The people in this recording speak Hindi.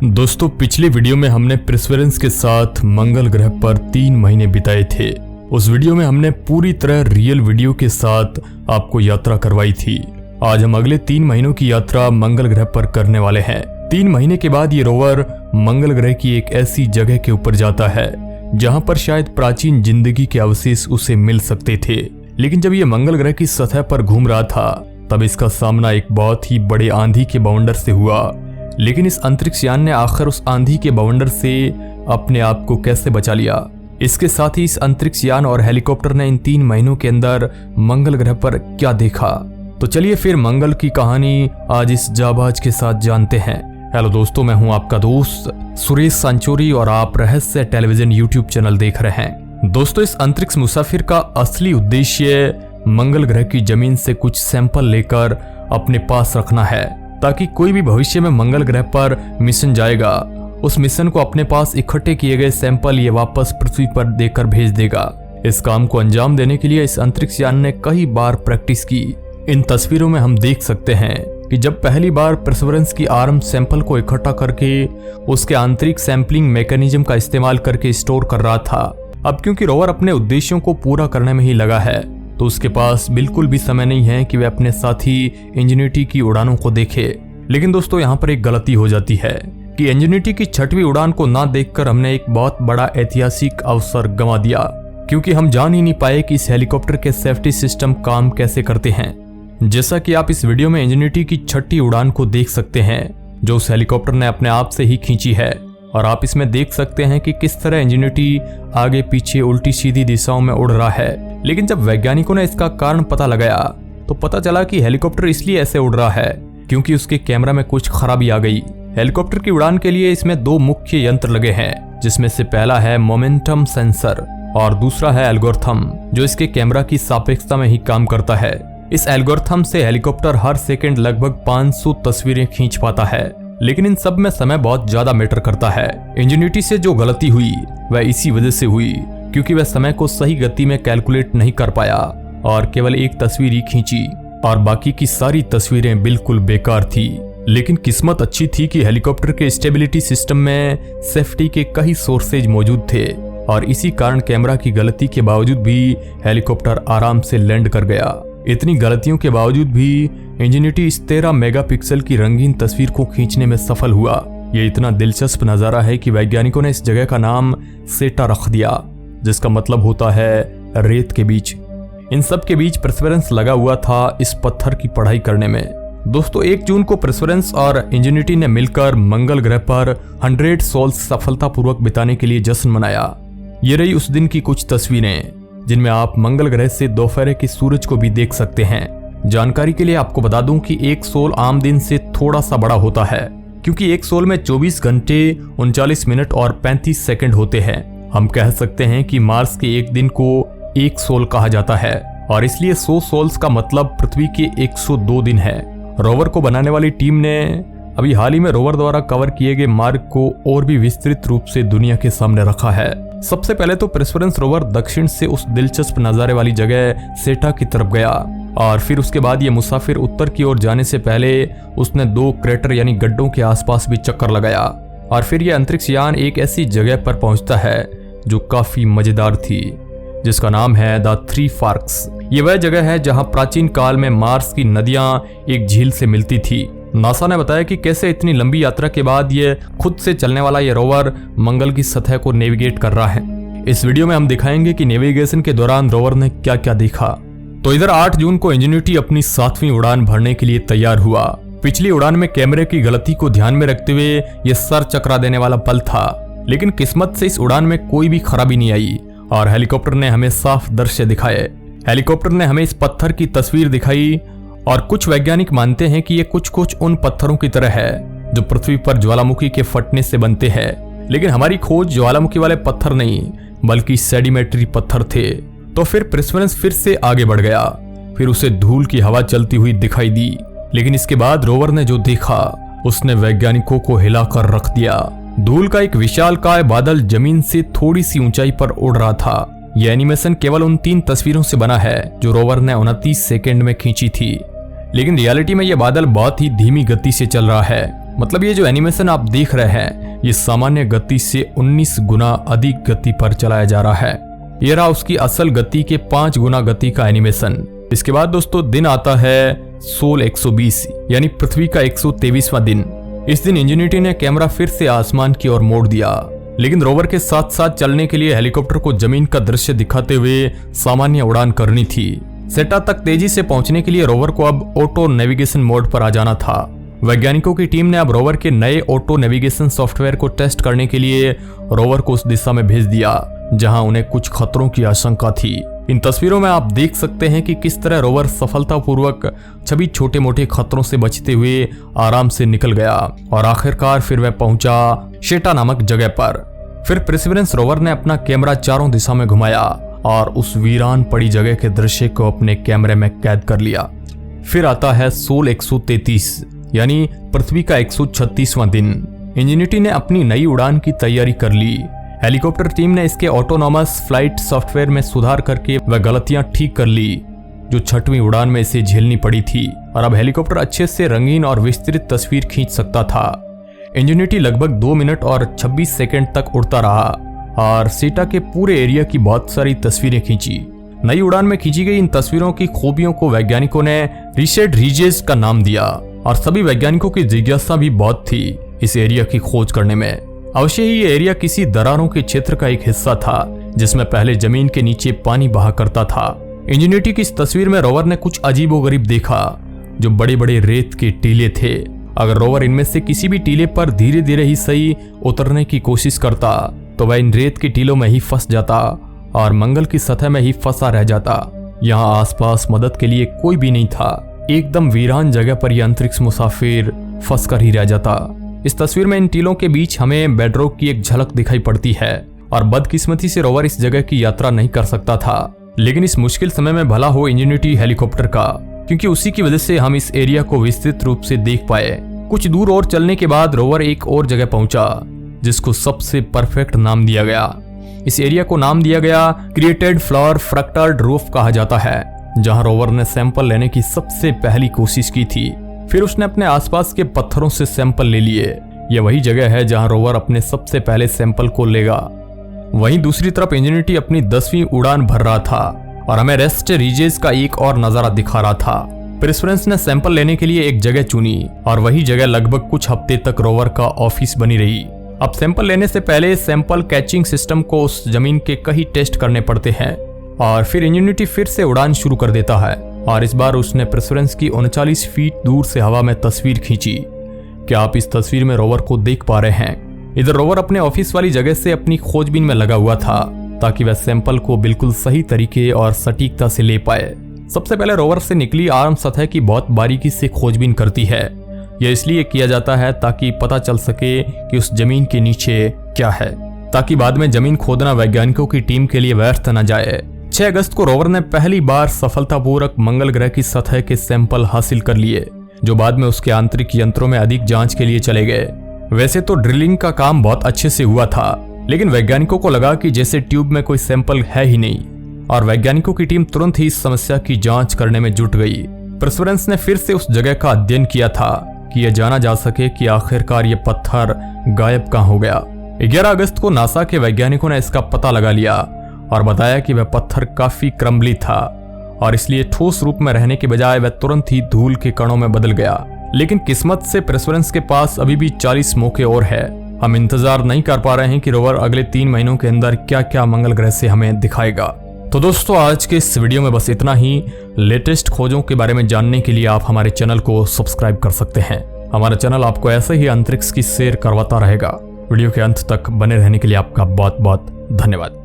दोस्तों, पिछली वीडियो में हमने परसेवरेंस के साथ मंगल ग्रह पर 3 महीने बिताए थे। उस वीडियो में हमने पूरी तरह रियल वीडियो के साथ आपको यात्रा करवाई थी। आज हम अगले 3 महीनों की यात्रा मंगल ग्रह पर करने वाले हैं। 3 महीने के बाद ये रोवर मंगल ग्रह की एक ऐसी जगह के ऊपर जाता है जहां पर शायद प्राचीन जिंदगी के अवशेष उसे मिल सकते थे। लेकिन जब ये मंगल ग्रह की सतह पर घूम रहा था तब इसका सामना एक बहुत ही बड़े आंधी के बवंडर से हुआ। लेकिन इस अंतरिक्ष यान ने आखिर उस आंधी के बवंडर से अपने आप को कैसे बचा लिया। इसके साथ ही इस अंतरिक्ष यान और हेलीकॉप्टर ने इन 3 महीनों के अंदर मंगल ग्रह पर क्या देखा, तो चलिए फिर मंगल की कहानी आज इस जाबाज के साथ जानते हैं। हेलो दोस्तों, मैं हूं आपका दोस्त सुरेश सांचोरी और आप रहस्य टेलीविजन यूट्यूब चैनल देख रहे हैं। दोस्तों, इस अंतरिक्ष मुसाफिर का असली उद्देश्य मंगल ग्रह की जमीन से कुछ सैंपल लेकर अपने पास रखना है, ताकि कोई भी भविष्य में मंगल ग्रह पर मिशन जाएगा उस मिशन को अपने पास इकट्ठे किए गए सैंपल ये वापस पृथ्वी पर देकर भेज देगा। इस काम को अंजाम देने के लिए इस अंतरिक्ष यान ने कई बार प्रैक्टिस की। इन तस्वीरों में हम देख सकते हैं कि जब पहली बार परसेवरेंस की आर्म सैंपल को इकट्ठा करके उसके आंतरिक सैंपलिंग मैकेनिज्म का इस्तेमाल करके स्टोर कर रहा था। अब क्योंकि रोवर अपने उद्देश्यों को पूरा करने में ही लगा है तो उसके पास बिल्कुल भी समय नहीं है कि वह अपने साथी इंजेन्युइटी की उड़ानों को देखे। लेकिन दोस्तों, यहाँ पर एक गलती हो जाती है कि इंजेन्युइटी की 6वीं उड़ान को ना देखकर हमने एक बहुत बड़ा ऐतिहासिक अवसर गंवा दिया, क्योंकि हम जान ही नहीं पाए कि इस हेलीकॉप्टर के सेफ्टी सिस्टम काम कैसे करते हैं। जैसा कि आप इस वीडियो में इंजेन्युइटी की 6ठी उड़ान को देख सकते हैं जो उस हेलीकॉप्टर ने अपने आप से ही खींची है, और आप इसमें देख सकते हैं कि किस तरह इंजेन्युइटी आगे पीछे उल्टी सीधी दिशाओं में उड़ रहा है। लेकिन जब वैज्ञानिकों ने इसका कारण पता लगाया तो पता चला कि हेलीकॉप्टर इसलिए ऐसे उड़ रहा है क्योंकि उसके कैमरा में कुछ खराबी आ गई। हेलीकॉप्टर की उड़ान के लिए इसमें 2 मुख्य यंत्र लगे हैं, जिसमें से पहला है मोमेंटम सेंसर और दूसरा है एल्गोरिथम, जो इसके कैमरा की सापेक्षता में ही काम करता है। इस एल्गोरिथम से हेलीकॉप्टर हर सेकंड लगभग 500 तस्वीरें खींच पाता है। लेकिन इन सब में समय बहुत ज्यादा मैटर करता है। इंजेन्युइटी से जो गलती हुई वह इसी वजह से हुई क्योंकि वह समय को सही गति में कैलकुलेट नहीं कर पाया और केवल एक तस्वीर ही खींची और बाकी की सारी तस्वीरें बिल्कुल बेकार थी। लेकिन किस्मत अच्छी थी कि हेलीकॉप्टर के स्टेबिलिटी सिस्टम में सेफ्टी के कई सोर्सेज मौजूद थे और इसी कारण कैमरा की गलती के बावजूद भी हेलीकॉप्टर आराम से लैंड कर गया। इतनी गलतियों के बावजूद भी इंजेन्युइटी इस 13 मेगापिक्सल की रंगीन तस्वीर को खींचने में सफल हुआ। ये इतना दिलचस्प नजारा है कि वैज्ञानिकों ने इस जगह का नाम सेटा रख दिया, जिसका मतलब होता है रेत के बीच। इन सब के बीच परसेवरेंस लगा हुआ था इस पत्थर की पढ़ाई करने में। दोस्तों, 1 जून को परसेवरेंस और इंजेन्युइटी ने मिलकर मंगल ग्रह पर 100 सोल्स सफलतापूर्वक बिताने के लिए जश्न मनाया। ये रही उस दिन की कुछ तस्वीरें जिनमें आप मंगल ग्रह से दोपहर के सूरज को भी देख सकते हैं। जानकारी के लिए आपको बता दूं कि 1 सोल आम दिन से थोड़ा सा बड़ा होता है, क्योंकि 1 सोल में 24 घंटे 39 मिनट और 35 सेकंड होते हैं। हम कह सकते हैं कि मार्स के एक दिन को 1 सोल कहा जाता है और इसलिए 100 सोल्स का मतलब पृथ्वी के 102 दिन है। रोवर को बनाने वाली टीम ने अभी हाल ही में रोवर द्वारा कवर किए गए मार्ग को और भी विस्तृत रूप से दुनिया के सामने रखा है। सबसे पहले तो परसेवरेंस रोवर दक्षिण से उस दिलचस्प नजारे वाली जगह सेटा की तरफ गया और फिर उसके बाद ये मुसाफिर उत्तर की ओर जाने से पहले उसने 2 क्रेटर यानी गड्ढों के आसपास भी चक्कर लगाया और फिर यह अंतरिक्ष यान एक ऐसी जगह पर पहुंचता है जो काफी मजेदार थी, जिसका नाम है द 3 फॉर्क्स। ये वह जगह है जहां प्राचीन काल में मार्स की नदियां एक झील से मिलती थी। नासा ने बताया कि कैसे इतनी लंबी यात्रा के बाद ये खुद से चलने वाला ये रोवर मंगल की सतह को नेविगेट कर रहा है। इस वीडियो में हम दिखाएंगे कि नेविगेशन के दौरान रोवर ने क्या क्या देखा। तो इधर 8 जून को इंजेन्युइटी अपनी 7वीं उड़ान भरने के लिए तैयार हुआ। पिछली उड़ान में कैमरे की गलती को ध्यान में रखते हुए ये सर चकरा देने वाला पल था, लेकिन किस्मत से इस उड़ान में कोई भी खराबी नहीं आई और हेलीकॉप्टर ने हमें साफ दृश्य दिखाए। हेलीकॉप्टर ने हमें इस पत्थर की तस्वीर दिखाई और कुछ वैज्ञानिक मानते हैं कि ये कुछ उन पत्थरों की तरह है जो पृथ्वी पर ज्वालामुखी के फटने से बनते हैं। लेकिन हमारी खोज ज्वालामुखी वाले पत्थर नहीं बल्कि सेडिमेंट्री पत्थर थे। तो फिर परसेवरेंस फिर से आगे बढ़ गया। फिर उसे धूल की हवा चलती हुई दिखाई दी, लेकिन इसके बाद रोवर ने जो देखा उसने वैज्ञानिकों को हिलाकर रख दिया। धूल का एक विशालकाय बादल जमीन से थोड़ी सी ऊंचाई पर उड़ रहा था। यह एनिमेशन केवल उन 3 तस्वीरों से बना है जो रोवर ने 29 सेकंड में खींची थी, लेकिन रियलिटी में यह बादल बहुत ही धीमी गति से चल रहा है मतलब ये जो एनिमेशन आप देख रहे हैं ये सामान्य गति से 19 गुना अधिक गति पर चलाया जा रहा है। ये रहा उसकी असल गति के 5 गुना गति का एनिमेशन। इसके बाद दोस्तों दिन आता है सोल 120 यानी पृथ्वी का 123वां दिन। इस दिन इंजेन्यूटी ने कैमरा फिर से आसमान की ओर मोड़ दिया, लेकिन रोवर के साथ साथ चलने के लिए हेलीकॉप्टर को जमीन का दृश्य दिखाते हुए सामान्य उड़ान करनी थी। सेटा तक तेजी से पहुंचने के लिए रोवर को अब ऑटो नेविगेशन मोड पर आ जाना था। वैज्ञानिकों की टीम ने अब रोवर के नए ऑटो नेविगेशन सॉफ्टवेयर को टेस्ट करने के लिए रोवर को उस दिशा में भेज दिया जहां उन्हें कुछ खतरों की आशंका थी। इन तस्वीरों में आप देख सकते हैं कि किस तरह रोवर सफलतापूर्वक सभी छोटे मोटे खतरों से बचते हुए आराम से निकल गया और आखिरकार फिर वह पहुंचा शेटा नामक जगह पर। फिर परसिवरेंस रोवर ने अपना कैमरा चारों दिशा में घुमाया और उस वीरान पड़ी जगह के दृश्य को अपने कैमरे में कैद कर लिया। फिर आता है सोल 133 यानी पृथ्वी का 136वां दिन। इंजेन्यूटी ने अपनी नई उड़ान की तैयारी कर ली। हेलीकॉप्टर टीम ने इसके ऑटोनॉमस फ्लाइट सॉफ्टवेयर में सुधार करके वह गलतियां ठीक कर ली जो 6वीं उड़ान में इसे झेलनी पड़ी थी और अब हेलीकॉप्टर अच्छे से रंगीन और विस्तृत तस्वीर खींच सकता था। इंजेन्यूटी लगभग 2 मिनट और 26 सेकंड तक उड़ता रहा और सेटा के पूरे एरिया की बहुत सारी तस्वीरें खींची। नई उड़ान में खींची गई इन तस्वीरों की खूबियों को वैज्ञानिकों ने रिचर्ड रीजेस का नाम दिया और सभी वैज्ञानिकों की जिज्ञासा भी बहुत थी इस एरिया की खोज करने में। अवश्य ही ये एरिया किसी दरारों के क्षेत्र का एक हिस्सा था जिसमें पहले जमीन के नीचे पानी बहा करता था। इंजेन्यूटी की इस तस्वीर में रोवर ने कुछ अजीबोगरीब देखा जो बड़े बड़े रेत के टीले थे। अगर रोवर इनमें से किसी भी टीले पर धीरे धीरे ही सही उतरने की कोशिश करता तो वह इन रेत के टीलों में ही फंस जाता और मंगल की सतह में ही फंसा रह जाता। यहाँ आसपास मदद के लिए कोई भी नहीं था। एकदम वीरान जगह पर यह अंतरिक्ष मुसाफिर फंस कर ही रह जाता। इस तस्वीर में इन टीलों के बीच हमें बेडरॉक की एक झलक दिखाई पड़ती है और बदकिस्मती से रोवर इस जगह की यात्रा नहीं कर सकता था। लेकिन इस मुश्किल समय में भला हो इंजेन्यूटी हेलीकॉप्टर का, क्योंकि उसी की वजह से हम इस एरिया को विस्तृत रूप से देख पाए। कुछ दूर और चलने के बाद रोवर एक और जगह पहुंचा जिसको सबसे परफेक्ट नाम दिया गया। इस एरिया को नाम दिया गया क्रिएटेड फ्लावर फ्रैक्टर्ड रूफ कहा जाता है, जहां रोवर ने सैंपल लेने की सबसे पहली कोशिश की थी। फिर उसने अपने आसपास के पत्थरों से सैंपल ले लिए। यह वही जगह है जहां रोवर अपने सबसे पहले सैंपल को लेगा। वहीं दूसरी तरफ इंजेन्यूटी अपनी 10वीं उड़ान भर रहा था और हमें रेस्ट रीजेस का एक और नजारा दिखा रहा था। परसिवरेंस ने सैंपल लेने के लिए एक जगह चुनी और वही जगह लगभग कुछ हफ्ते तक रोवर का ऑफिस बनी रही। अब सैंपल लेने से पहले सैंपल कैचिंग सिस्टम को उस जमीन के कई टेस्ट करने पड़ते हैं और फिर इंजेन्यूटी फिर से उड़ान शुरू कर देता है और इस बार उसने परसिवरेंस की 39 फीट दूर से हवा में तस्वीर खींची। क्या आप इस तस्वीर में रोवर को देख पा रहे हैं? इधर रोवर अपने ऑफिस वाली जगह से अपनी खोजबीन में लगा हुआ था ताकि वह सैंपल को बिल्कुल सही तरीके और सटीकता से ले पाए। सबसे पहले रोवर से निकली आर्म सतह की बहुत बारीकी से खोजबीन करती है। यह इसलिए किया जाता है ताकि पता चल सके कि उस जमीन के नीचे क्या है, ताकि बाद में जमीन खोदना वैज्ञानिकों की टीम के लिए व्यर्थ न जाए। 6 अगस्त को रोवर ने पहली बार सफलतापूर्वक मंगल ग्रह की सतह के सैंपल हासिल कर लिए, जो बाद में उसके आंतरिक यंत्रों में अधिक जांच के लिए चले गए। वैसे तो ड्रिलिंग का काम बहुत अच्छे से हुआ था, लेकिन वैज्ञानिकों को लगा कि जैसे ट्यूब में कोई सैंपल है ही नहीं और वैज्ञानिकों की टीम तुरंत ही इस समस्या की जांच करने में जुट गई। परसिवरेंस ने फिर से उस जगह का अध्ययन किया था कि यह जाना जा सके कि आखिरकार ये पत्थर गायब कहाँ हो गया। 11 अगस्त को नासा के वैज्ञानिकों ने इसका पता लगा लिया और बताया कि वह पत्थर काफी क्रम्बली था और इसलिए ठोस रूप में रहने के बजाय वह तुरंत ही धूल के कणों में बदल गया। लेकिन किस्मत से परसिवरेंस के पास अभी भी 40 मौके और है। हम इंतजार नहीं कर पा रहे हैं कि रोवर अगले 3 महीनों के अंदर क्या क्या मंगल ग्रह से हमें दिखाएगा। तो दोस्तों आज के इस वीडियो में बस इतना ही। लेटेस्ट खोजों के बारे में जानने के लिए आप हमारे चैनल को सब्सक्राइब कर सकते हैं। हमारा चैनल आपको ऐसे ही अंतरिक्ष की सैर करवाता रहेगा। वीडियो के अंत तक बने रहने के लिए आपका बहुत बहुत धन्यवाद।